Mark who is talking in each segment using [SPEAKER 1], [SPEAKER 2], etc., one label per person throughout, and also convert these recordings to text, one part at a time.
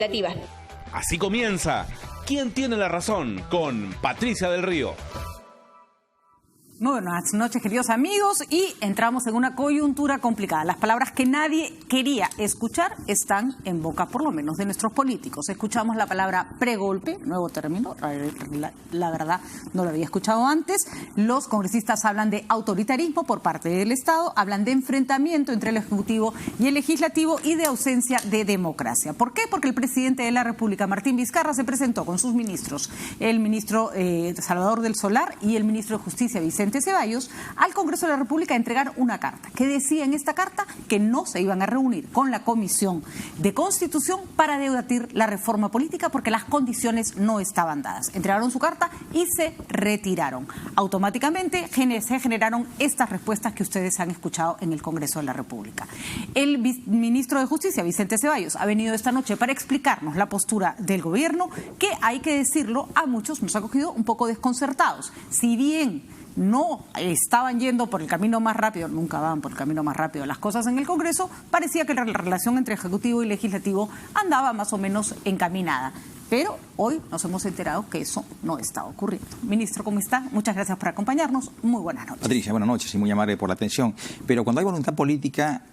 [SPEAKER 1] legislativa.
[SPEAKER 2] Así comienza ¿Quién tiene la razón? Con Patricia del Río.
[SPEAKER 3] Muy buenas noches, queridos amigos, y entramos en una coyuntura complicada. Las palabras que nadie quería escuchar están en boca, por lo menos, de nuestros políticos. Escuchamos la palabra pregolpe, nuevo término, la verdad no lo había escuchado antes. Los congresistas hablan de autoritarismo por parte del Estado, hablan de enfrentamiento entre el Ejecutivo y el Legislativo y de ausencia de democracia. ¿Por qué? Porque el presidente de la República, Martín Vizcarra, se presentó con sus ministros, el ministro Salvador del Solar y el ministro de Justicia, Vicente Ceballos, al Congreso de la República a entregar una carta que decía en esta carta que no se iban a reunir con la Comisión de Constitución para debatir la reforma política porque las condiciones no estaban dadas. Entregaron su carta y se retiraron. Automáticamente se generaron estas respuestas que ustedes han escuchado en el Congreso de la República. El ministro de Justicia, Vicente Ceballos, ha venido esta noche para explicarnos la postura del gobierno, que hay que decirlo, a muchos nos ha cogido un poco desconcertados. Si bien no estaban yendo por el camino más rápido, nunca van por el camino más rápido las cosas en el Congreso, parecía que la relación entre Ejecutivo y Legislativo andaba más o menos encaminada. Pero hoy nos hemos enterado que eso no está ocurriendo. Ministro, ¿cómo está? Muchas gracias por acompañarnos. Muy buenas noches.
[SPEAKER 4] Patricia, buenas noches y muy amable por la atención. Pero cuando hay voluntad política,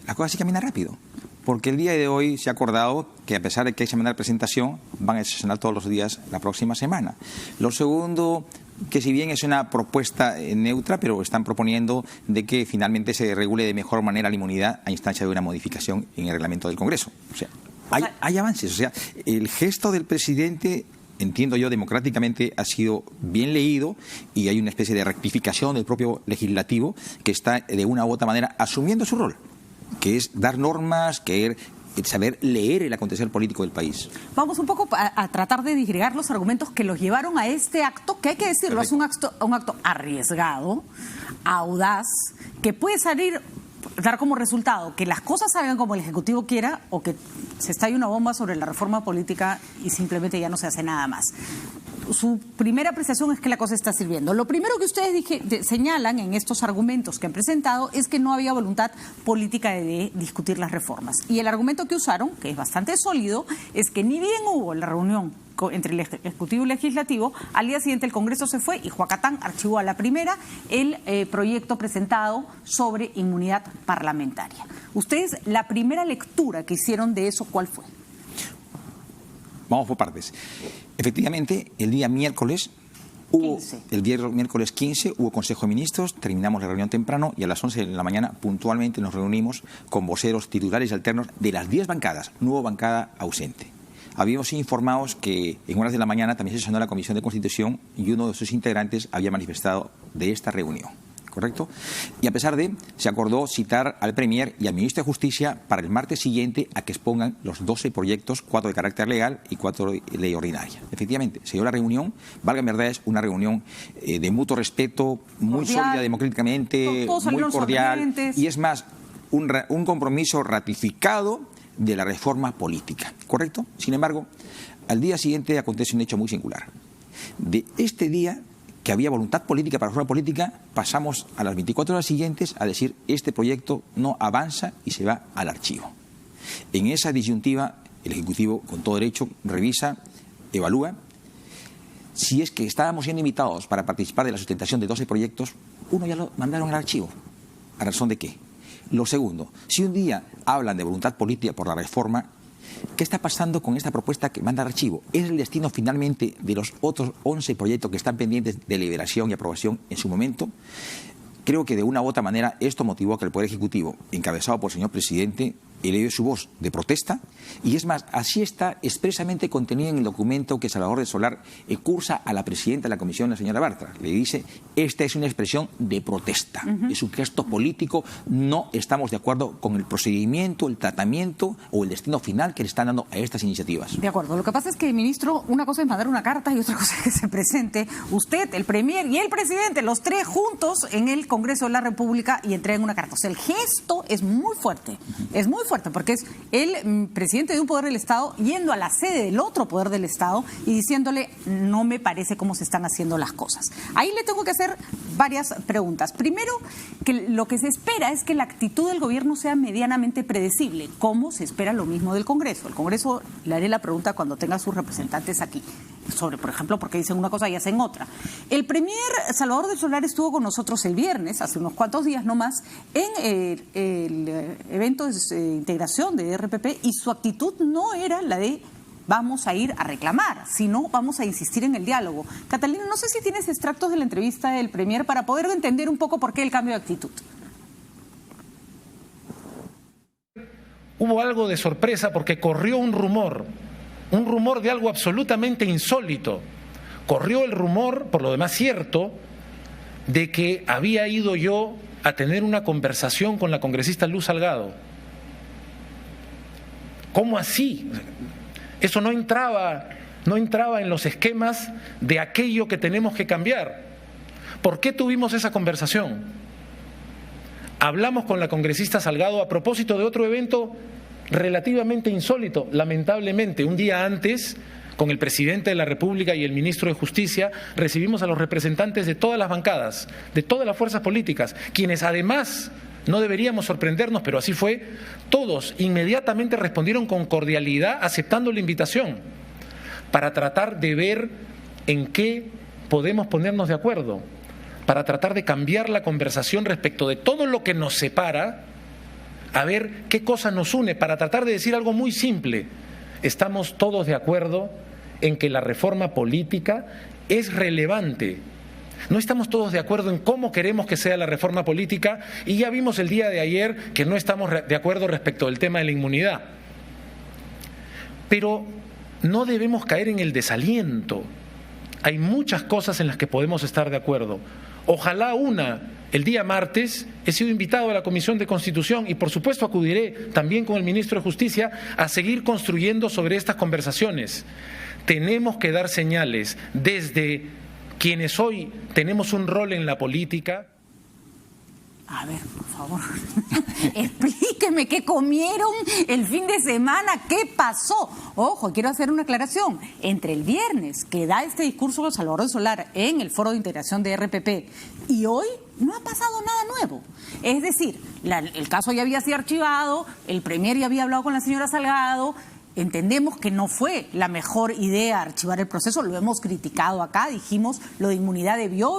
[SPEAKER 4] las cosas sí caminan rápido. Porque el día de hoy se ha acordado que, a pesar de que hay semana de presentación, van a sesionar todos los días la próxima semana. Lo segundo, que si bien es una propuesta neutra, pero están proponiendo de que finalmente se regule de mejor manera la inmunidad a instancia de una modificación en el reglamento del Congreso. O sea, hay avances. O sea, el gesto del presidente, entiendo yo, democráticamente ha sido bien leído y hay una especie de rectificación del propio legislativo que está de una u otra manera asumiendo su rol, que es dar normas, saber leer el acontecer político del país.
[SPEAKER 3] Vamos un poco a tratar de disgregar los argumentos que los llevaron a este acto, que hay que decirlo, Perfecto. Es un acto arriesgado, audaz, que puede dar como resultado que las cosas salgan como el Ejecutivo quiera o que se estalle una bomba sobre la reforma política y simplemente ya no se hace nada más. Su primera apreciación es que la cosa está sirviendo. Lo primero que ustedes señalan en estos argumentos que han presentado es que no había voluntad política de discutir las reformas. Y el argumento que usaron, que es bastante sólido, es que ni bien hubo la reunión entre el Ejecutivo y el Legislativo, al día siguiente el Congreso se fue y Juacatán archivó a la primera el proyecto presentado sobre inmunidad parlamentaria. Ustedes, la primera lectura que hicieron de eso, ¿cuál fue?
[SPEAKER 4] Vamos por partes. Efectivamente, el día miércoles miércoles 15 hubo Consejo de Ministros, terminamos la reunión temprano y a las 11 de la mañana puntualmente nos reunimos con voceros titulares y alternos de las 10 bancadas, no hubo bancada ausente. Habíamos informados que en horas de la mañana también se sesionó la Comisión de Constitución y uno de sus integrantes había manifestado de esta reunión. ¿Correcto? Y a pesar de, se acordó citar al Premier y al Ministro de Justicia para el martes siguiente a que expongan los 12 proyectos, 4 de carácter legal y 4 de ley ordinaria. Efectivamente, se dio la reunión, valga en verdad, es una reunión de mutuo respeto, muy sólida democráticamente, muy cordial, y es más, un compromiso ratificado de la reforma política. ¿Correcto? Sin embargo, al día siguiente acontece un hecho muy singular. De este día, que había voluntad política para la reforma política, pasamos a las 24 horas siguientes a decir este proyecto no avanza y se va al archivo. En esa disyuntiva, el Ejecutivo, con todo derecho, revisa, evalúa. Si es que estábamos siendo invitados para participar de la sustentación de 12 proyectos, uno ya lo mandaron al archivo. ¿A razón de qué? Lo segundo, si un día hablan de voluntad política por la reforma, ¿qué está pasando con esta propuesta que manda al archivo? ¿Es el destino finalmente de los otros 11 proyectos que están pendientes de deliberación y aprobación en su momento? Creo que de una u otra manera esto motivó a que el Poder Ejecutivo, encabezado por el señor presidente, eleve su voz de protesta, y es más, así está expresamente contenido en el documento que Salvador del Solar cursa a la presidenta de la Comisión, la señora Bartra. Le dice, esta es una expresión de protesta, es un gesto político, no estamos de acuerdo con el procedimiento, el tratamiento o el destino final que le están dando a estas iniciativas.
[SPEAKER 3] De acuerdo, lo que pasa es que, ministro, una cosa es mandar una carta y otra cosa es que se presente usted, el Premier y el presidente, los tres juntos en el Congreso de la República y entreguen una carta. O sea, el gesto es muy fuerte, es muy fuerte, porque es el presidente de un poder del Estado yendo a la sede del otro poder del Estado y diciéndole, no me parece cómo se están haciendo las cosas. Ahí le tengo que hacer varias preguntas. Primero, que lo que se espera es que la actitud del gobierno sea medianamente predecible, como se espera lo mismo del Congreso. El Congreso, le haré la pregunta cuando tenga sus representantes aquí, sobre, por ejemplo, por qué dicen una cosa y hacen otra. El premier Salvador del Solar estuvo con nosotros el viernes, hace unos cuantos días nomás, en el evento de integración de RPP, y su actitud no era la de vamos a ir a reclamar, sino vamos a insistir en el diálogo. Catalina, no sé si tienes extractos de la entrevista del premier para poder entender un poco por qué el cambio de actitud.
[SPEAKER 1] Hubo algo de sorpresa porque corrió un rumor de algo absolutamente insólito. Corrió el rumor, por lo demás cierto, de que había ido yo a tener una conversación con la congresista Luz Salgado. ¿Cómo así? Eso no entraba en los esquemas de aquello que tenemos que cambiar. ¿Por qué tuvimos esa conversación? Hablamos con la congresista Salgado a propósito de otro evento relativamente insólito. Lamentablemente, un día antes, con el presidente de la República y el ministro de Justicia, recibimos a los representantes de todas las bancadas, de todas las fuerzas políticas, quienes además, no deberíamos sorprendernos, pero así fue, todos inmediatamente respondieron con cordialidad, aceptando la invitación, para tratar de ver en qué podemos ponernos de acuerdo, para tratar de cambiar la conversación respecto de todo lo que nos separa, a ver qué cosa nos une, para tratar de decir algo muy simple. Estamos todos de acuerdo en que la reforma política es relevante. No estamos todos de acuerdo en cómo queremos que sea la reforma política, y ya vimos el día de ayer que no estamos de acuerdo respecto del tema de la inmunidad. Pero no debemos caer en el desaliento. Hay muchas cosas en las que podemos estar de acuerdo. Ojalá el día martes he sido invitado a la Comisión de Constitución y por supuesto acudiré también con el ministro de Justicia a seguir construyendo sobre estas conversaciones. Tenemos que dar señales desde quienes hoy tenemos un rol en la política.
[SPEAKER 3] A ver, por favor, explíqueme qué comieron el fin de semana, qué pasó. Ojo, quiero hacer una aclaración. Entre el viernes que da este discurso de Salvador del Solar en el Foro de Integración de RPP y hoy no ha pasado nada nuevo. Es decir, el caso ya había sido archivado, el premier ya había hablado con la señora Salgado. Entendemos que no fue la mejor idea archivar el proceso, lo hemos criticado acá, dijimos lo de inmunidad debió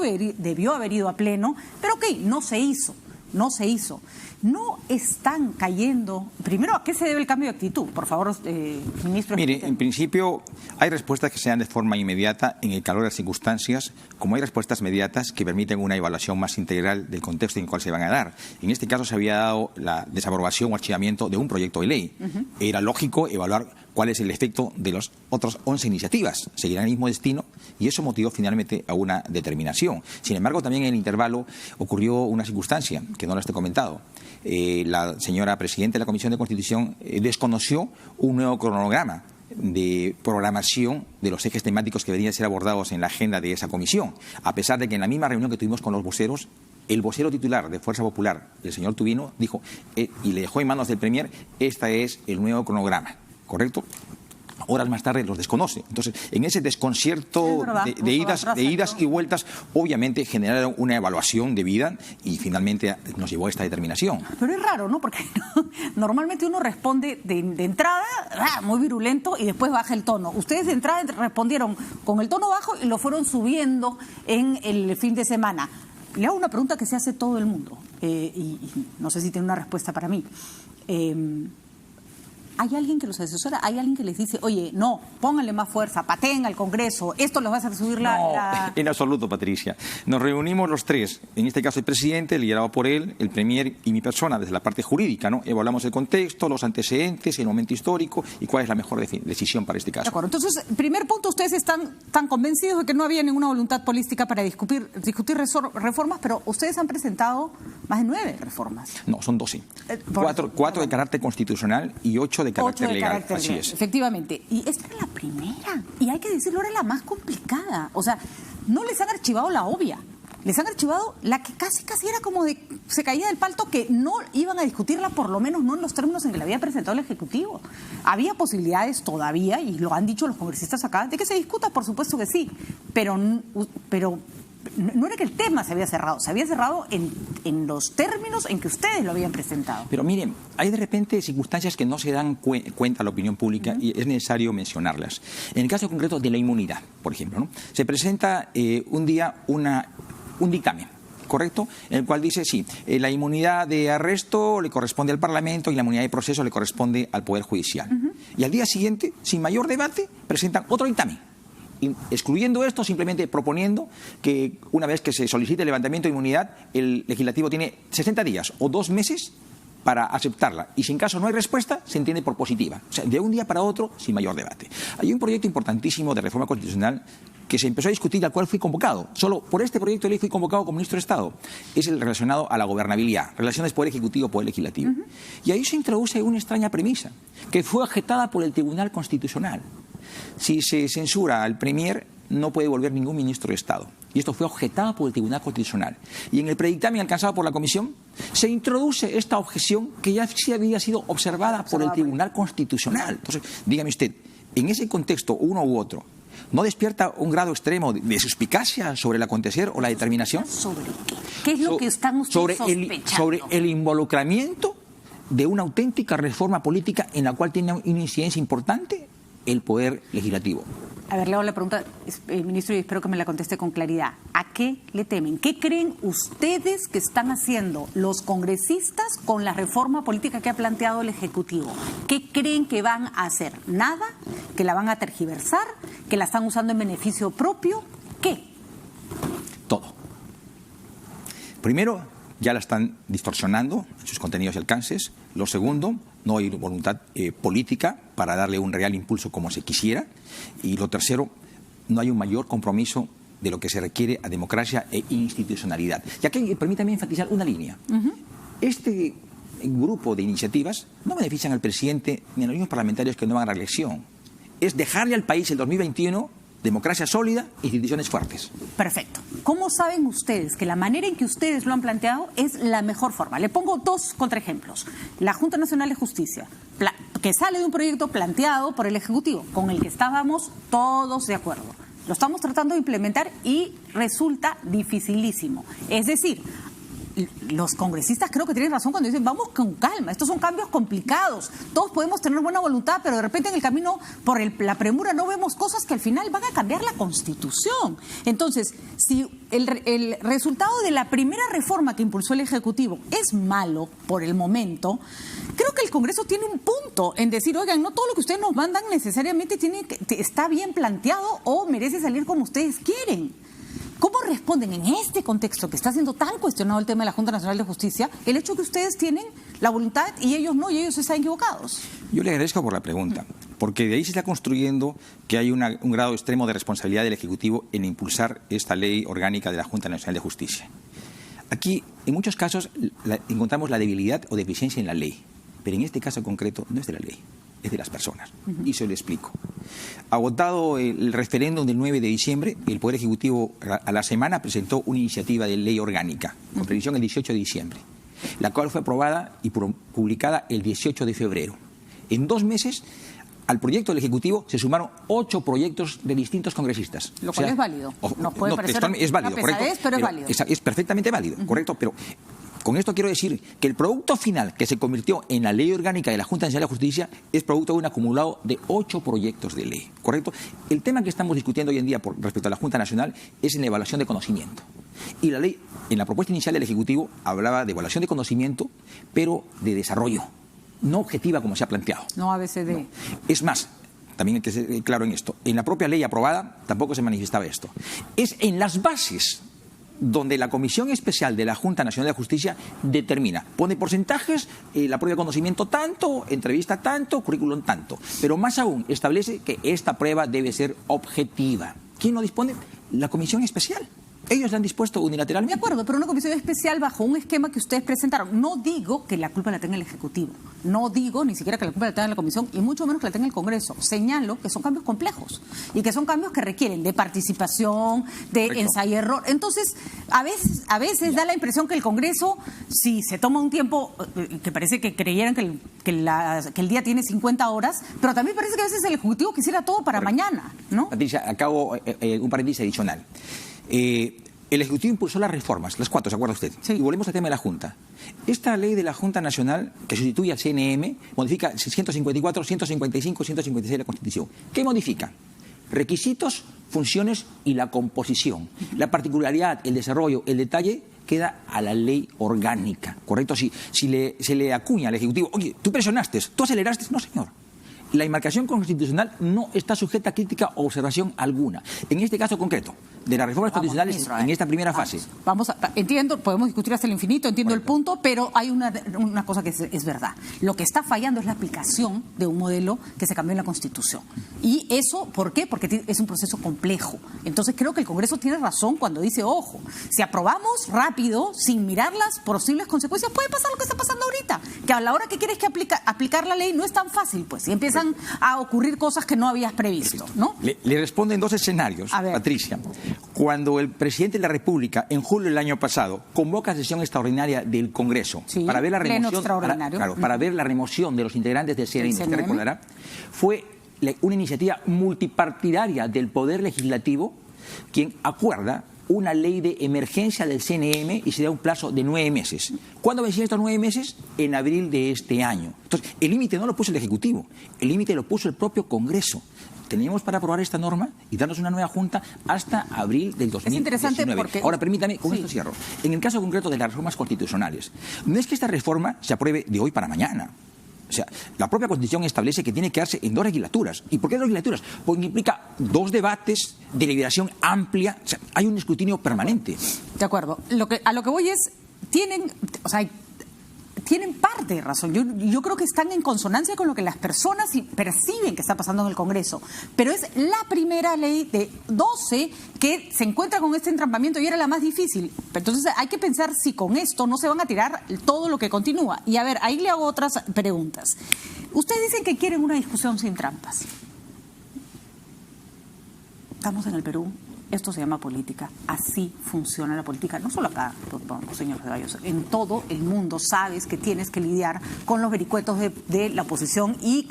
[SPEAKER 3] haber ido a pleno, pero ok, no se hizo. No están cayendo. Primero, ¿a qué se debe el cambio de actitud? Por favor, ministro.
[SPEAKER 4] Mire, en principio hay respuestas que se dan de forma inmediata en el calor de las circunstancias, como hay respuestas inmediatas que permiten una evaluación más integral del contexto en el cual se van a dar. En este caso se había dado la desaprobación o archivamiento de un proyecto de ley. Era lógico evaluar cuál es el efecto de las otras 11 iniciativas. Seguirán el mismo destino y eso motivó finalmente a una determinación. Sin embargo, también en el intervalo ocurrió una circunstancia que no la he comentado. La señora presidenta de la Comisión de Constitución desconoció un nuevo cronograma de programación de los ejes temáticos que deberían ser abordados en la agenda de esa comisión, a pesar de que en la misma reunión que tuvimos con los voceros, el vocero titular de Fuerza Popular, el señor Tubino, dijo y le dejó en manos del premier, este es el nuevo cronograma, ¿correcto? Horas más tarde los desconoce. Entonces, en ese desconcierto de idas y vueltas, obviamente generaron una evaluación debida y finalmente nos llevó a esta determinación.
[SPEAKER 3] Pero es raro, ¿no? Porque normalmente uno responde de entrada, muy virulento, y después baja el tono. Ustedes de entrada respondieron con el tono bajo y lo fueron subiendo en el fin de semana. Le hago una pregunta que se hace todo el mundo, y no sé si tiene una respuesta para mí. ¿Hay alguien que los asesora? ¿Hay alguien que les dice, oye, no, pónganle más fuerza, pateen al Congreso, esto les va a hacer subir la...
[SPEAKER 4] En absoluto, Patricia. Nos reunimos los tres, en este caso el presidente, liderado por él, el premier y mi persona, desde la parte jurídica, ¿no? Evaluamos el contexto, los antecedentes, el momento histórico y cuál es la mejor decisión para este caso.
[SPEAKER 3] De acuerdo. Entonces, primer punto, ustedes están tan convencidos de que no había ninguna voluntad política para discutir reformas, pero ustedes han presentado más de 9 reformas.
[SPEAKER 4] No, son 12. 4 de carácter constitucional y 8 de carácter legal. Así es.
[SPEAKER 3] Efectivamente. Y esta es la primera. Y hay que decirlo, era la más complicada. O sea, no les han archivado la obvia. les han archivado la que casi era como de, se caía del palto, que no iban a discutirla, por lo menos no en los términos en que la había presentado el Ejecutivo. Había posibilidades todavía, y lo han dicho los congresistas acá, de que se discuta, por supuesto que sí, pero no era que el tema se había cerrado en los términos en que ustedes lo habían presentado.
[SPEAKER 4] Pero miren, hay de repente circunstancias que no se dan cuenta a la opinión pública y es necesario mencionarlas. En el caso concreto de la inmunidad, por ejemplo, ¿no? Se presenta un día un dictamen, ¿correcto? En el cual dice, sí, la inmunidad de arresto le corresponde al Parlamento y la inmunidad de proceso le corresponde al Poder Judicial. Y al día siguiente, sin mayor debate, presentan otro dictamen, excluyendo esto, simplemente proponiendo que una vez que se solicite el levantamiento de inmunidad, el legislativo tiene 60 días o 2 meses para aceptarla, y si en caso no hay respuesta, se entiende por positiva. O sea, de un día para otro, sin mayor debate. Hay un proyecto importantísimo de reforma constitucional que se empezó a discutir, al cual fui convocado. Solo por este proyecto de ley fui convocado como ministro de Estado. Es el relacionado a la gobernabilidad, relaciones Poder Ejecutivo, Poder Legislativo. Y ahí se introduce una extraña premisa, que fue objetada por el Tribunal Constitucional. Si se censura al Premier, no puede volver ningún ministro de Estado. Y esto fue objetado por el Tribunal Constitucional. Y en el predictamen alcanzado por la Comisión, se introduce esta objeción que ya sí había sido observada por el Tribunal Constitucional. Entonces, dígame usted, en ese contexto, uno u otro, ¿no despierta un grado extremo de suspicacia sobre el acontecer o la determinación?
[SPEAKER 3] ¿Sobre qué? ¿Qué es lo que están ustedes sospechando?
[SPEAKER 4] Sobre el involucramiento de una auténtica reforma política en la cual tiene una incidencia importante el Poder Legislativo.
[SPEAKER 3] A ver, le hago la pregunta, ministro, y espero que me la conteste con claridad. ¿A qué le temen? ¿Qué creen ustedes que están haciendo los congresistas con la reforma política que ha planteado el Ejecutivo? ¿Qué creen que van a hacer? ¿Nada? ¿Que la van a tergiversar? ¿Que la están usando en beneficio propio? ¿Qué?
[SPEAKER 4] Todo. Primero, ya la están distorsionando en sus contenidos y alcances. Lo segundo, no hay voluntad política para darle un real impulso como se quisiera. Y lo tercero, no hay un mayor compromiso de lo que se requiere a democracia e institucionalidad. Y aquí permítame enfatizar una línea. Este grupo de iniciativas no benefician al presidente ni a los mismos parlamentarios que no van a la reelección. Es dejarle al país el 2021 democracia sólida, instituciones fuertes.
[SPEAKER 3] Perfecto. ¿Cómo saben ustedes que la manera en que ustedes lo han planteado es la mejor forma? Le pongo 2 contraejemplos. La Junta Nacional de Justicia, que sale de un proyecto planteado por el Ejecutivo, con el que estábamos todos de acuerdo. Lo estamos tratando de implementar y resulta dificilísimo. Es decir, los congresistas creo que tienen razón cuando dicen vamos con calma, estos son cambios complicados, todos podemos tener buena voluntad, pero de repente en el camino por la premura no vemos cosas que al final van a cambiar la Constitución. Entonces, si el resultado de la primera reforma que impulsó el Ejecutivo es malo por el momento, creo que el Congreso tiene un punto en decir, oigan, no todo lo que ustedes nos mandan necesariamente está bien planteado o merece salir como ustedes quieren. ¿Cómo responden en este contexto que está siendo tan cuestionado el tema de la Junta Nacional de Justicia, el hecho que ustedes tienen la voluntad y ellos no, y ellos están equivocados?
[SPEAKER 4] Yo le agradezco por la pregunta, porque de ahí se está construyendo que hay un grado extremo de responsabilidad del Ejecutivo en impulsar esta ley orgánica de la Junta Nacional de Justicia. Aquí, en muchos casos, encontramos la debilidad o deficiencia en la ley, pero en este caso concreto no es de la ley, es de las personas. Y se lo explico. Agotado el referéndum del 9 de diciembre, el Poder Ejecutivo a la semana presentó una iniciativa de ley orgánica, con previsión el 18 de diciembre, la cual fue aprobada y publicada el 18 de febrero. En 2 meses, al proyecto del Ejecutivo se sumaron 8 proyectos de distintos congresistas.
[SPEAKER 3] Lo cual es válido. Nos puede parecer
[SPEAKER 4] es válido,
[SPEAKER 3] una pesadez,
[SPEAKER 4] correcto,
[SPEAKER 3] pero es válido.
[SPEAKER 4] Es perfectamente válido, correcto, pero con esto quiero decir que el producto final que se convirtió en la ley orgánica de la Junta Nacional de Justicia es producto de un acumulado de 8 proyectos de ley, ¿correcto? El tema que estamos discutiendo hoy en día respecto a la Junta Nacional es en evaluación de conocimiento. Y la ley, en la propuesta inicial del Ejecutivo, hablaba de evaluación de conocimiento, pero de desarrollo, no objetiva como se ha planteado.
[SPEAKER 3] No ABCD. No.
[SPEAKER 4] Es más, también hay que ser claro en esto, en la propia ley aprobada tampoco se manifestaba esto. Es en las bases donde la Comisión Especial de la Junta Nacional de Justicia determina, pone porcentajes, la prueba de conocimiento tanto, entrevista tanto, currículum tanto, pero más aún establece que esta prueba debe ser objetiva. ¿Quién lo dispone? La Comisión Especial. Ellos están dispuestos unilateralmente.
[SPEAKER 3] De acuerdo, pero una comisión especial bajo un esquema que ustedes presentaron. No digo que la culpa la tenga el Ejecutivo. No digo ni siquiera que la culpa la tenga la Comisión y mucho menos que la tenga el Congreso. Señalo que son cambios complejos y que son cambios que requieren de participación, de ensayo y error. Entonces, a veces da la impresión que el Congreso, si se toma un tiempo, que parece que creyeran que el día tiene 50 horas, pero también parece que a veces el Ejecutivo quisiera todo para mañana, ¿no?
[SPEAKER 4] Patricia, acabo un paréntesis adicional. El Ejecutivo impulsó las reformas, las 4, ¿se acuerda usted?
[SPEAKER 3] Sí.
[SPEAKER 4] Y volvemos al tema de la Junta. Esta ley de la Junta Nacional, que sustituye al CNM, modifica 154, 155, 156 de la Constitución. ¿Qué modifica? Requisitos, funciones y la composición. La particularidad, el desarrollo, el detalle queda a la ley orgánica, ¿correcto? Si se le acuña al Ejecutivo, oye, tú presionaste, tú aceleraste, no señor. La enmarcación constitucional no está sujeta a crítica o observación alguna. En este caso concreto, de las reformas constitucionales
[SPEAKER 3] ministro,
[SPEAKER 4] en esta primera fase.
[SPEAKER 3] Entiendo, podemos discutir hasta el infinito, entiendo el punto, pero hay una cosa que es verdad. Lo que está fallando es la aplicación de un modelo que se cambió en la Constitución. Y eso, ¿por qué? Porque es un proceso complejo. Entonces creo que el Congreso tiene razón cuando dice, ojo, si aprobamos rápido, sin mirar las posibles consecuencias, puede pasar lo que está pasando ahorita, que a la hora que quieres que aplicar la ley no es tan fácil, pues, y empiezan a ocurrir cosas que no habías previsto, ¿no?
[SPEAKER 4] Le respondo en 2 escenarios, Patricia. Cuando el presidente de la República, en julio del año pasado, convoca sesión extraordinaria del Congreso para ver la remoción, para ver la remoción de los integrantes del CNM, usted recordará, fue una iniciativa multipartidaria del Poder Legislativo quien acuerda una ley de emergencia del CNM y se da un plazo de 9 meses. ¿Cuándo vencían estos 9 meses? En abril de este año. Entonces, el límite no lo puso el Ejecutivo, el límite lo puso el propio Congreso. Teníamos para aprobar esta norma y darnos una nueva junta hasta abril del 2019. Es interesante porque... Ahora, permítame, con esto cierro. En el caso concreto de las reformas constitucionales, no es que esta reforma se apruebe de hoy para mañana. O sea, la propia Constitución establece que tiene que darse en 2 legislaturas. ¿Y por qué 2 legislaturas? Porque implica 2 debates, deliberación amplia, o sea, hay un escrutinio permanente.
[SPEAKER 3] De acuerdo. A lo que voy es, tienen parte de razón. Yo creo que están en consonancia con lo que las personas perciben que está pasando en el Congreso. Pero es la primera ley de 12 que se encuentra con este entrampamiento y era la más difícil. Entonces hay que pensar si con esto no se van a tirar todo lo que continúa. Y a ver, ahí le hago otras preguntas. Ustedes dicen que quieren una discusión sin trampas. Estamos en el Perú. Esto se llama política. Así funciona la política. No solo acá, señor Ceballos. En todo el mundo sabes que tienes que lidiar con los vericuetos de la oposición y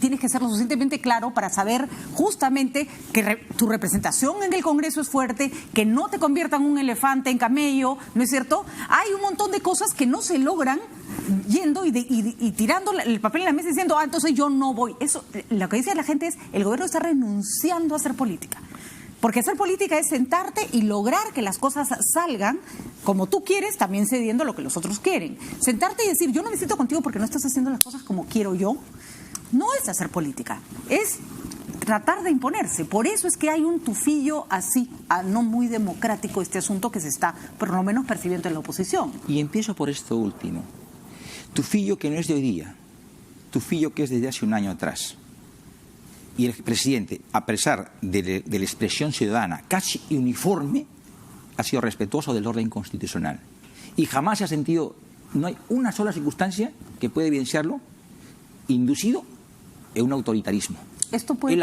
[SPEAKER 3] tienes que ser lo suficientemente claro para saber justamente que tu representación en el Congreso es fuerte, que no te conviertan un elefante en camello, ¿no es cierto? Hay un montón de cosas que no se logran yendo y tirando el papel en la mesa diciendo, entonces yo no voy. Eso, lo que dice la gente es, el gobierno está renunciando a hacer política. Porque hacer política es sentarte y lograr que las cosas salgan como tú quieres, también cediendo lo que los otros quieren. Sentarte y decir, yo no me siento contigo porque no estás haciendo las cosas como quiero yo, no es hacer política, es tratar de imponerse. Por eso es que hay un tufillo así, no muy democrático este asunto que se está, por lo menos, percibiendo en la oposición.
[SPEAKER 4] Y empiezo por esto último. Tufillo que no es de hoy día, tufillo que es desde hace un año atrás. Y el presidente, a pesar de la expresión ciudadana casi uniforme, ha sido respetuoso del orden constitucional. Y jamás se ha sentido, no hay una sola circunstancia que puede evidenciarlo, inducido en un autoritarismo. Él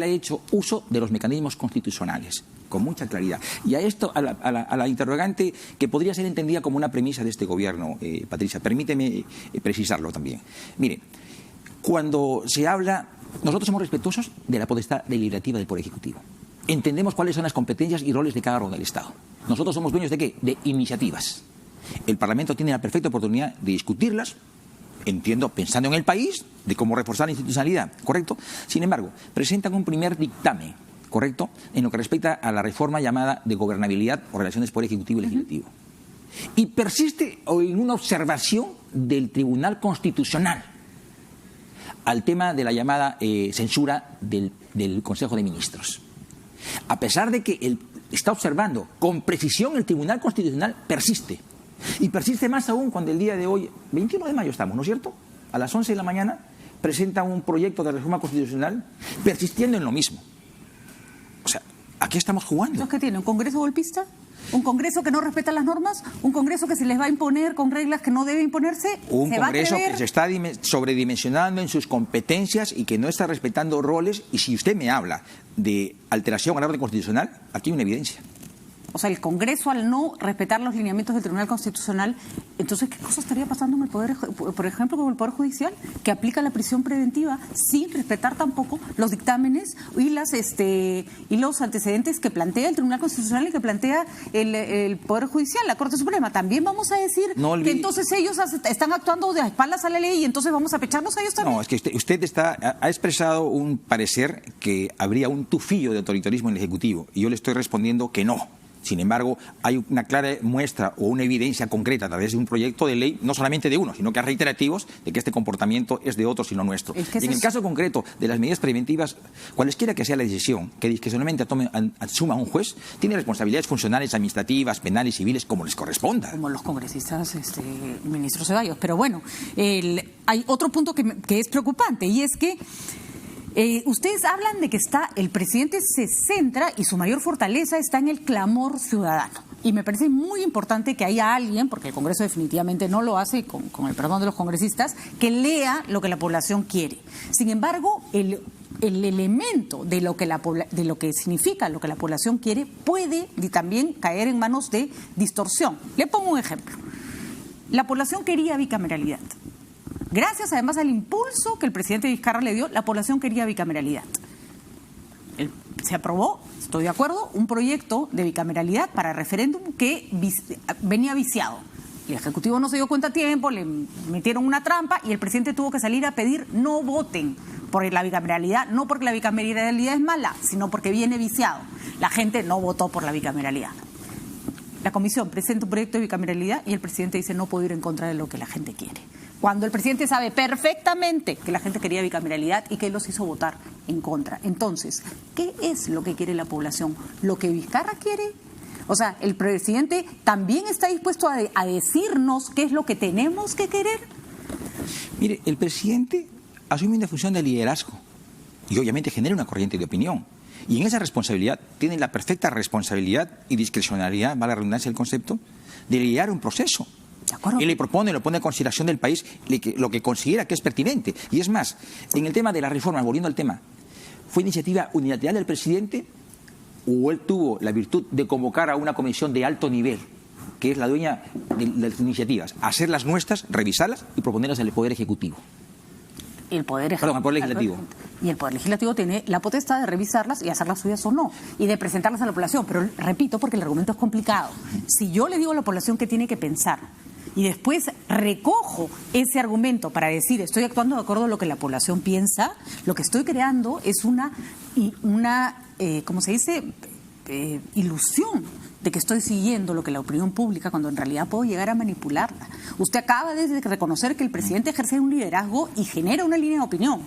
[SPEAKER 4] ha hecho uso de los mecanismos constitucionales, con mucha claridad. Y a esto, a la interrogante que podría ser entendida como una premisa de este gobierno, Patricia, permíteme precisarlo también. Mire, cuando se habla... Nosotros somos respetuosos de la potestad deliberativa del Poder Ejecutivo. Entendemos cuáles son las competencias y roles de cada órgano del Estado. Nosotros somos dueños ¿de qué? De iniciativas. El Parlamento tiene la perfecta oportunidad de discutirlas, entiendo, pensando en el país, de cómo reforzar la institucionalidad, ¿correcto? Sin embargo, presentan un primer dictamen, ¿correcto?, en lo que respecta a la reforma llamada de gobernabilidad o relaciones Poder Ejecutivo y Legislativo. Y persiste en una observación del Tribunal Constitucional al tema de la llamada censura del Consejo de Ministros. A pesar de que él está observando con precisión, el Tribunal Constitucional persiste. Y persiste más aún cuando el día de hoy, 21 de mayo estamos, ¿no es cierto?, a las 11 de la mañana, presenta un proyecto de reforma constitucional persistiendo en lo mismo. O sea, ¿a qué estamos jugando?
[SPEAKER 3] ¿Qué tiene? ¿Un Congreso golpista? ¿Un Congreso que no respeta las normas? ¿Un Congreso que se les va a imponer con reglas que no debe imponerse?
[SPEAKER 4] Un Congreso que se está sobredimensionando en sus competencias y que no está respetando roles. Y si usted me habla de alteración al orden constitucional, aquí hay una evidencia.
[SPEAKER 3] O sea, el Congreso, al no respetar los lineamientos del Tribunal Constitucional, entonces, ¿qué cosa estaría pasando en el Poder, por ejemplo, con el Poder Judicial, que aplica la prisión preventiva sin respetar tampoco los dictámenes y los antecedentes que plantea el Tribunal Constitucional y que plantea el Poder Judicial, la Corte Suprema? También vamos a decir que entonces ellos están actuando de espaldas a la ley y entonces vamos a pecharnos a ellos también.
[SPEAKER 4] No, es que usted ha expresado un parecer que habría un tufillo de autoritarismo en el Ejecutivo, y yo le estoy respondiendo que no. Sin embargo, hay una clara muestra o una evidencia concreta a través de un proyecto de ley, no solamente de uno, sino que reiterativos, de que este comportamiento es de otros y no nuestro. Y en el caso concreto de las medidas preventivas, cualesquiera que sea la decisión que discrecionalmente asuma un juez, tiene responsabilidades funcionales, administrativas, penales, civiles, como les corresponda.
[SPEAKER 3] Como los congresistas, ministro Ceballos. Pero bueno, hay otro punto que es preocupante, y es que ustedes hablan de que el presidente se centra y su mayor fortaleza está en el clamor ciudadano. Y me parece muy importante que haya alguien, porque el Congreso definitivamente no lo hace, con el perdón de los congresistas, que lea lo que la población quiere. Sin embargo, el elemento de lo que significa lo que la población quiere puede también caer en manos de distorsión. Le pongo un ejemplo. La población quería bicameralidad. Gracias además al impulso que el presidente Vizcarra le dio, la población quería bicameralidad. Se aprobó, estoy de acuerdo, un proyecto de bicameralidad para referéndum que venía viciado. El Ejecutivo no se dio cuenta a tiempo, le metieron una trampa y el presidente tuvo que salir a pedir no voten por la bicameralidad, no porque la bicameralidad es mala, sino porque viene viciado. La gente no votó por la bicameralidad. La comisión presenta un proyecto de bicameralidad y el presidente dice no puedo ir en contra de lo que la gente quiere. Cuando el presidente sabe perfectamente que la gente quería bicameralidad y que él los hizo votar en contra. Entonces, ¿qué es lo que quiere la población? ¿Lo que Vizcarra quiere? O sea, ¿el presidente también está dispuesto a decirnos qué es lo que tenemos que querer?
[SPEAKER 4] Mire, el presidente asume una función de liderazgo y obviamente genera una corriente de opinión. Y en esa responsabilidad tiene la perfecta responsabilidad y discrecionalidad, va la redundancia del concepto, de liderar un proceso. Él le propone, lo pone en consideración del país lo que considera que es pertinente. Y es más, en el tema de la reforma, volviendo al tema, ¿fue iniciativa unilateral del presidente o él tuvo la virtud de convocar a una comisión de alto nivel, que es la dueña de las iniciativas, hacerlas nuestras, revisarlas y proponerlas al Poder Ejecutivo?
[SPEAKER 3] El Poder
[SPEAKER 4] Legislativo.
[SPEAKER 3] Y el Poder Legislativo tiene la potestad de revisarlas y hacerlas suyas o no, y de presentarlas a la población. Pero repito, porque el argumento es complicado. Si yo le digo a la población que tiene que pensar y después recojo ese argumento para decir estoy actuando de acuerdo a lo que la población piensa, lo que estoy creando es una ¿cómo se dice? Ilusión de que estoy siguiendo lo que la opinión pública, cuando en realidad puedo llegar a manipularla. Usted acaba de reconocer que el presidente ejerce un liderazgo y genera una línea de opinión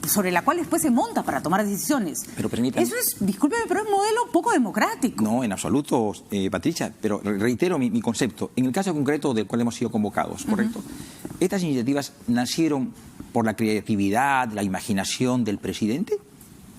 [SPEAKER 3] sobre la cual después se monta para tomar decisiones.
[SPEAKER 4] Pero permítame.
[SPEAKER 3] Eso es, discúlpeme, pero es un modelo poco democrático.
[SPEAKER 4] No, en absoluto, Patricia, pero reitero mi concepto. En el caso concreto del cual hemos sido convocados, ¿correcto? ¿Estas iniciativas nacieron por la creatividad, la imaginación del presidente?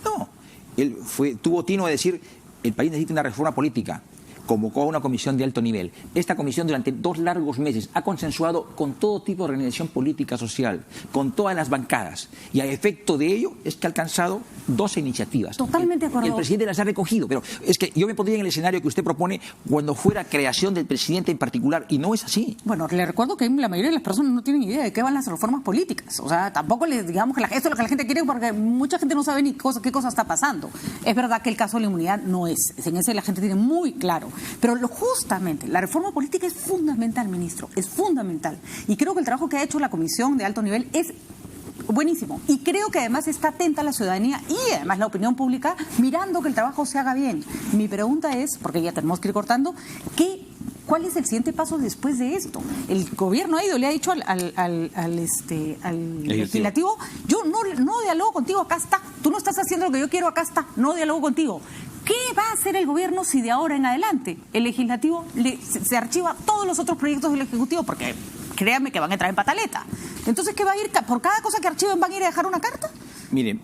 [SPEAKER 4] No. Él tuvo tino de decir, el país necesita una reforma política. Convocó a una comisión de alto nivel. Esta comisión durante 2 largos meses ha consensuado con todo tipo de organización política social, con todas las bancadas. Y a efecto de ello es que ha alcanzado 12 iniciativas.
[SPEAKER 3] Totalmente de acuerdo.
[SPEAKER 4] Y el presidente las ha recogido. Pero es que yo me pondría en el escenario que usted propone cuando fuera creación del presidente en particular. Y no es así.
[SPEAKER 3] Bueno, le recuerdo que la mayoría de las personas no tienen idea de qué van las reformas políticas. O sea, tampoco les digamos que esto es lo que la gente quiere, porque mucha gente no sabe ni qué cosa está pasando. Es verdad que el caso de la inmunidad no es. En ese la gente tiene muy claro. Pero justamente la reforma política es fundamental, ministro, es fundamental. Y creo que el trabajo que ha hecho la comisión de alto nivel es buenísimo. Y creo que además está atenta la ciudadanía y además la opinión pública mirando que el trabajo se haga bien. Mi pregunta es, porque ya tenemos que ir cortando, ¿cuál es el siguiente paso después de esto? El gobierno ha ido, le ha dicho al legislativo, yo no dialogo contigo, acá está. Tú no estás haciendo lo que yo quiero, acá está. No dialogo contigo. ¿Qué va a hacer el gobierno si de ahora en adelante el legislativo se archiva todos los otros proyectos del ejecutivo? Porque créanme que van a entrar en pataleta. Entonces, ¿qué va a ir? ¿Por cada cosa que archiven van a ir a dejar una carta?
[SPEAKER 4] Mire,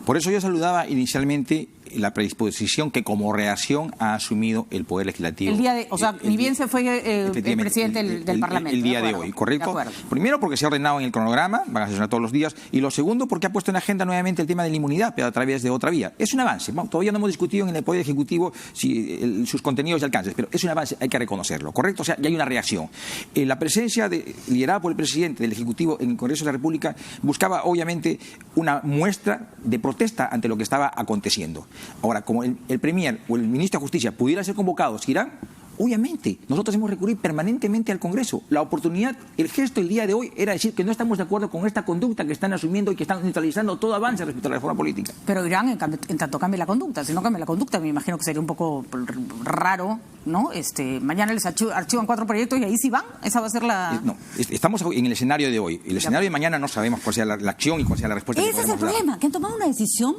[SPEAKER 4] por eso yo saludaba inicialmente la predisposición que como reacción ha asumido el Poder Legislativo.
[SPEAKER 3] El día de, o sea, ni bien se fue el presidente del Parlamento.
[SPEAKER 4] El día de hoy, ¿correcto? Primero porque se ha ordenado en el cronograma, van a sesionar todos los días, y lo segundo porque ha puesto en agenda nuevamente el tema de la inmunidad, pero a través de otra vía. Es un avance. Bueno, todavía no hemos discutido en el Poder Ejecutivo sus contenidos y alcances, pero es un avance, hay que reconocerlo, ¿correcto? O sea, ya hay una reacción. La presencia liderada por el presidente del Ejecutivo en el Congreso de la República buscaba, obviamente, una muestra de protesta ante lo que estaba aconteciendo. Ahora, como el Premier o el Ministro de Justicia pudieran ser convocados, irán. Obviamente, nosotros hemos recurrido permanentemente al Congreso. La oportunidad, el gesto el día de hoy era decir que no estamos de acuerdo con esta conducta que están asumiendo y que están neutralizando todo avance respecto a la reforma política.
[SPEAKER 3] Pero irán en tanto cambie la conducta. Si no cambia la conducta, me imagino que sería un poco raro, ¿no? Mañana les archivan 4 proyectos y ahí sí van. Esa va a ser la...
[SPEAKER 4] No, estamos en el escenario de hoy. El escenario de mañana no sabemos cuál sea la acción y cuál sea la respuesta.
[SPEAKER 3] Ese es el problema, que han tomado una decisión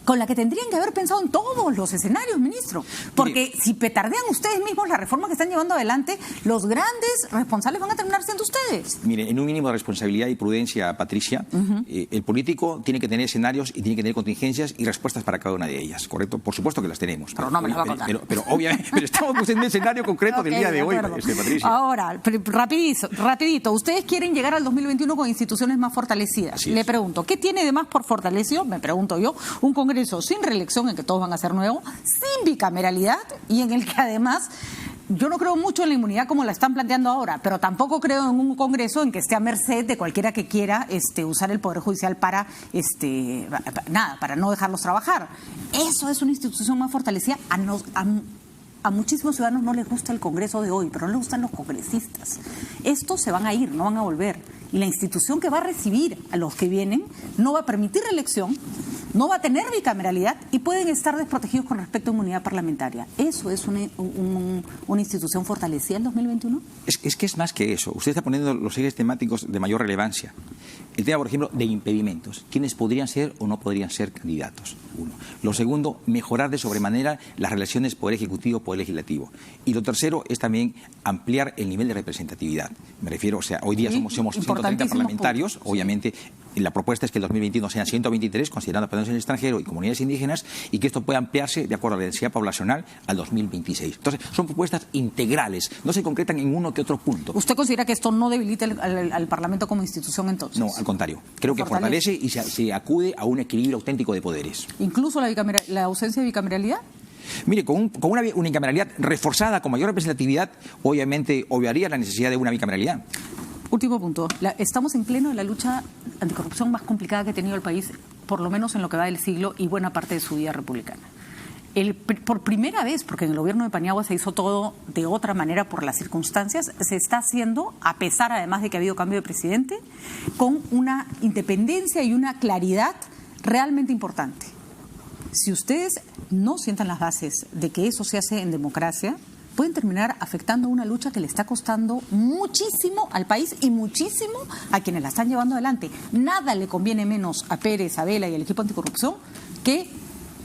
[SPEAKER 3] con la que tendrían que haber pensado en todos los escenarios, ministro. Porque si petardean ustedes mismos la reforma que están llevando adelante, los grandes responsables van a terminar siendo ustedes.
[SPEAKER 4] Mire, en un mínimo de responsabilidad y prudencia, Patricia, el político tiene que tener escenarios y tiene que tener contingencias y respuestas para cada una de ellas, ¿correcto? Por supuesto que las tenemos.
[SPEAKER 3] Pero no me las va a contar.
[SPEAKER 4] Pero obviamente, pero estamos en un escenario concreto del día de hoy, Patricia.
[SPEAKER 3] Ahora, rapidito, ustedes quieren llegar al 2021 con instituciones más fortalecidas. Le pregunto, ¿qué tiene de más por fortalecido? Me pregunto yo, un Congreso sin reelección, en que todos van a ser nuevos, sin bicameralidad y en el que además yo no creo mucho en la inmunidad como la están planteando ahora, pero tampoco creo en un Congreso en que esté a merced de cualquiera que quiera usar el Poder Judicial para no dejarlos trabajar. Eso es una institución más fortalecida. A muchísimos ciudadanos no les gusta el Congreso de hoy, pero no les gustan los congresistas. Estos se van a ir, no van a volver. Y la institución que va a recibir a los que vienen no va a permitir reelección, no va a tener bicameralidad y pueden estar desprotegidos con respecto a inmunidad parlamentaria. ¿Eso es una institución fortalecida en 2021?
[SPEAKER 4] Es que es más que eso. Usted está poniendo los ejes temáticos de mayor relevancia. El tema, por ejemplo, de impedimentos. ¿Quiénes podrían ser o no podrían ser candidatos? Uno. Lo segundo, mejorar de sobremanera las relaciones Poder Ejecutivo, Poder Legislativo. Y lo tercero es también ampliar el nivel de representatividad. Me refiero, o sea, hoy día somos 130 parlamentarios. Puntos. Obviamente, la propuesta es que el 2021 sean 123, considerando personas en el extranjero y comunidades indígenas, y que esto pueda ampliarse de acuerdo a la densidad poblacional al 2026. Entonces, son propuestas integrales, no se concretan en uno que otro punto.
[SPEAKER 3] ¿Usted considera que esto no debilita al Parlamento como institución entonces?
[SPEAKER 4] No, al contrario. Creo que fortalece y se acude a un equilibrio auténtico de poderes.
[SPEAKER 3] ¿Incluso la ausencia de bicameralidad?
[SPEAKER 4] Mire, con una unicameralidad reforzada con mayor representatividad, obviamente obviaría la necesidad de una bicameralidad.
[SPEAKER 3] Último punto. Estamos en pleno de la lucha anticorrupción más complicada que ha tenido el país, por lo menos en lo que va del siglo y buena parte de su vida republicana. Por primera vez, porque en el gobierno de Paniagua se hizo todo de otra manera por las circunstancias, se está haciendo, a pesar además de que ha habido cambio de presidente, con una independencia y una claridad realmente importante. Si ustedes no sientan las bases de que eso se hace en democracia, pueden terminar afectando una lucha que le está costando muchísimo al país y muchísimo a quienes la están llevando adelante. Nada le conviene menos a Pérez, a Vela y al equipo anticorrupción que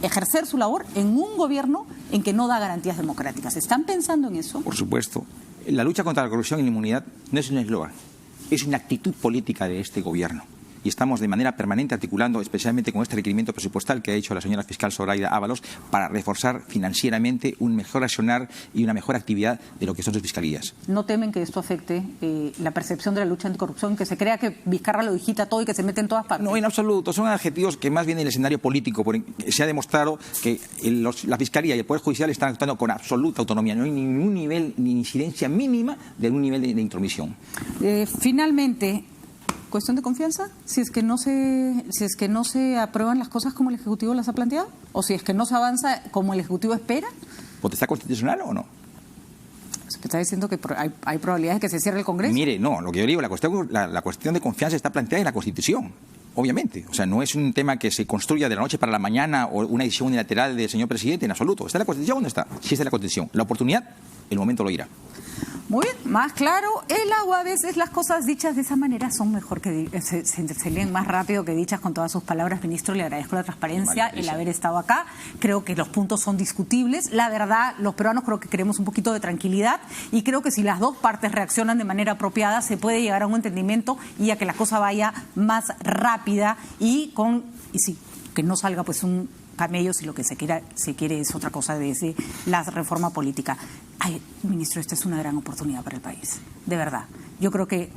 [SPEAKER 3] ejercer su labor en un gobierno en que no da garantías democráticas. ¿Están pensando en eso?
[SPEAKER 4] Por supuesto. La lucha contra la corrupción y la inmunidad no es un eslogan, es una actitud política de este gobierno. Y estamos de manera permanente articulando, especialmente con este requerimiento presupuestal que ha hecho la señora fiscal Zoraida Ábalos, para reforzar financieramente un mejor accionar y una mejor actividad de lo que son sus fiscalías.
[SPEAKER 3] ¿No temen que esto afecte la percepción de la lucha anticorrupción, que se crea que Vizcarra lo digita todo y que se mete en todas partes?
[SPEAKER 4] No, en absoluto. Son adjetivos que más bien en el escenario político. Se ha demostrado que la Fiscalía y el Poder Judicial están actuando con absoluta autonomía. No hay ningún nivel ni incidencia mínima de un nivel de intromisión.
[SPEAKER 3] Finalmente, ¿cuestión de confianza? Si es que no se aprueban las cosas como el Ejecutivo las ha planteado, o si es que no se avanza como el Ejecutivo espera.
[SPEAKER 4] ¿Potestad constitucional o no?
[SPEAKER 3] ¿Está diciendo que hay probabilidades de que se cierre el Congreso?
[SPEAKER 4] Mire, no, lo que yo digo, la cuestión de confianza está planteada en la Constitución. Obviamente, o sea, no es un tema que se construya de la noche para la mañana o una decisión unilateral del señor presidente, en absoluto. ¿Está en la Constitución o no está? Sí está en la Constitución. La oportunidad, el momento lo irá.
[SPEAKER 3] Muy bien, más claro el agua. A veces las cosas dichas de esa manera son mejor que se leen más rápido que dichas con todas sus palabras. Ministro, le agradezco la transparencia, el haber estado acá. Creo que los puntos son discutibles. La verdad, los peruanos creo que queremos un poquito de tranquilidad y creo que si las dos partes reaccionan de manera apropiada se puede llegar a un entendimiento y a que la cosa vaya más rápida y sí, que no salga pues un camello si lo que se quiere es otra cosa de la reforma política. Ay, ministro, esta es una gran oportunidad para el país, de verdad. Yo creo que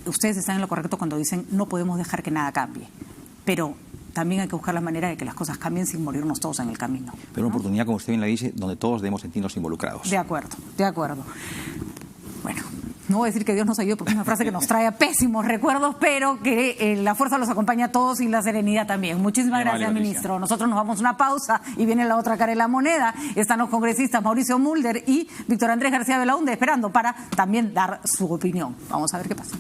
[SPEAKER 3] ustedes están en lo correcto cuando dicen no podemos dejar que nada cambie, pero también hay que buscar la manera de que las cosas cambien sin morirnos todos en el camino.
[SPEAKER 4] Pero una oportunidad, como usted bien la dice, donde todos debemos sentirnos involucrados.
[SPEAKER 3] De acuerdo, de acuerdo. Bueno, no voy a decir que Dios nos ayude porque es una frase que nos trae a pésimos recuerdos, pero que la fuerza los acompaña a todos y la serenidad también. Muchísimas gracias, ministro. Nosotros nos vamos a una pausa y viene la otra cara de la moneda. Están los congresistas Mauricio Mulder y Víctor Andrés García Belaúnde esperando para también dar su opinión. Vamos a ver qué pasa.